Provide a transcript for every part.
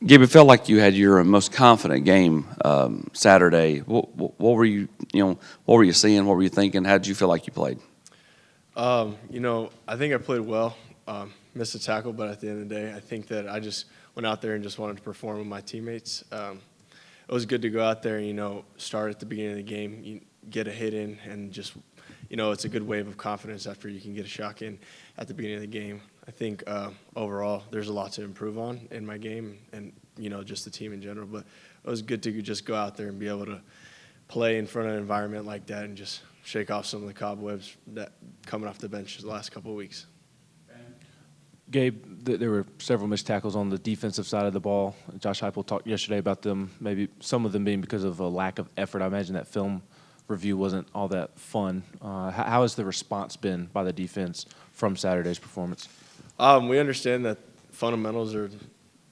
Gabe, it felt like you had your most confident game Saturday. What were you, what were you seeing? What were you thinking? How did you feel like you played? I think I played well. Missed a tackle, but at the end of the day, I think that I just went out there and just wanted to perform with my teammates. It was good to go out there and, start at the beginning of the game, get a hit in, and just, it's a good wave of confidence after you can get a shot in at the beginning of the game. I think overall there's a lot to improve on in my game and, just the team in general. But it was good to just go out there and be able to play in front of an environment like that and just shake off some of the cobwebs that coming off the bench the last couple of weeks. Gabe, there were several missed tackles on the defensive side of the ball. Josh Heupel talked yesterday about them, maybe some of them being because of a lack of effort. I imagine that film review wasn't all that fun. How has the response been by the defense from Saturday's performance? We understand that fundamentals are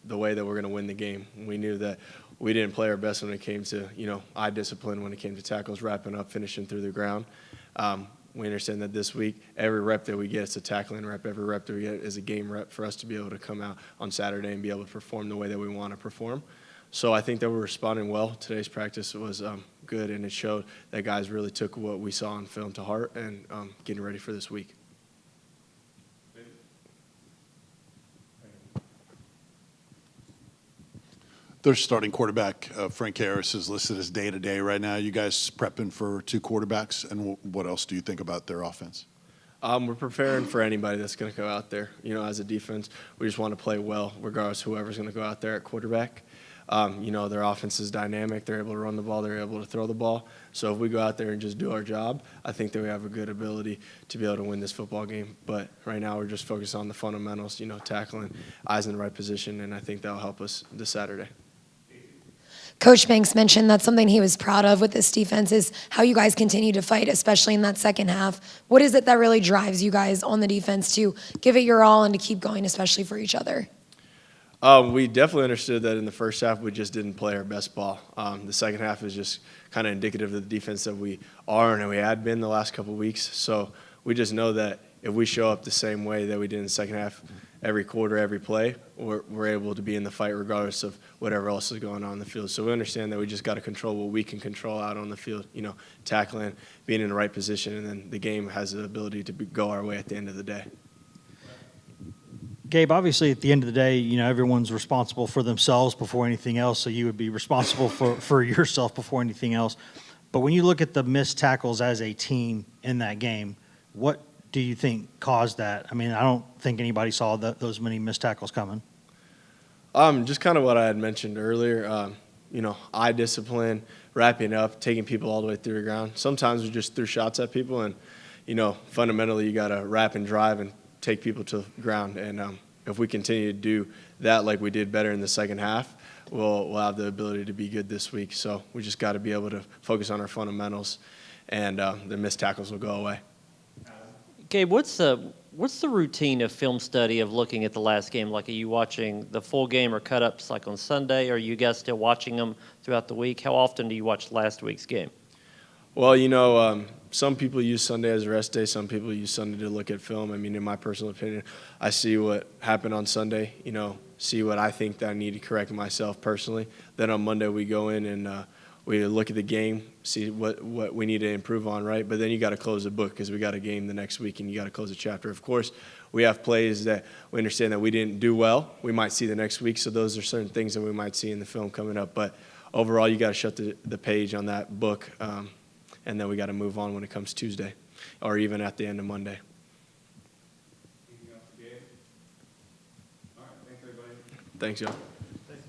the way that we're going to win the game. We knew that we didn't play our best when it came to, eye discipline, when it came to tackles, wrapping up, finishing through the ground. We understand that this week, every rep that we get is a tackling rep. Every rep that we get is a game rep for us to be able to come out on Saturday and be able to perform the way that we want to perform. So I think that we're responding well. Today's practice was good, and it showed that guys really took what we saw on film to heart and getting ready for this week. Their starting quarterback, Frank Harris, is listed as day-to-day right now. You guys prepping for two quarterbacks, and what else do you think about their offense? We're preparing for anybody that's going to go out there. As a defense, we just want to play well, regardless of whoever's going to go out there at quarterback. Their offense is dynamic. They're able to run the ball. They're able to throw the ball. So if we go out there and just do our job, I think that we have a good ability to be able to win this football game. But right now we're just focused on the fundamentals, tackling, eyes in the right position, and I think that'll help us this Saturday. Coach Banks mentioned that's something he was proud of with this defense is how you guys continue to fight, especially in that second half. What is it that really drives you guys on the defense to give it your all and to keep going, especially for each other? We definitely understood that in the first half we just didn't play our best ball. The second half is just kind of indicative of the defense that we are and we had been the last couple of weeks. So we just know that if we show up the same way that we did in the second half, every quarter, every play, we're able to be in the fight regardless of whatever else is going on in the field. So we understand that we just got to control what we can control out on the field, tackling, being in the right position, and then the game has the ability to go our way at the end of the day. Gabe, obviously at the end of the day, everyone's responsible for themselves before anything else, so you would be responsible for yourself before anything else. But when you look at the missed tackles as a team in that game, what do you think caused that? I mean, I don't think anybody saw those many missed tackles coming. Just kind of what I had mentioned earlier, eye discipline, wrapping up, taking people all the way through the ground. Sometimes we just threw shots at people, and, fundamentally you got to wrap and drive and take people to the ground. And if we continue to do that like we did better in the second half, we'll have the ability to be good this week. So we just got to be able to focus on our fundamentals, and the missed tackles will go away. Gabe, what's the routine of film study of looking at the last game? Like, are you watching the full game or cut-ups like on Sunday? Are you guys still watching them throughout the week? How often do you watch last week's game? Well, some people use Sunday as a rest day. Some people use Sunday to look at film. I mean, in my personal opinion, I see what happened on Sunday, see what I think that I need to correct myself personally. Then on Monday we go in and we look at the game, see what we need to improve on, right? But then you got to close the book because we got a game the next week and you got to close a chapter. Of course, we have plays that we understand that we didn't do well. We might see the next week, so those are certain things that we might see in the film coming up. But overall, you got to shut the page on that book, and then we got to move on when it comes Tuesday or even at the end of Monday. Anything else, Gabe? All right, thanks, everybody. Thanks, y'all.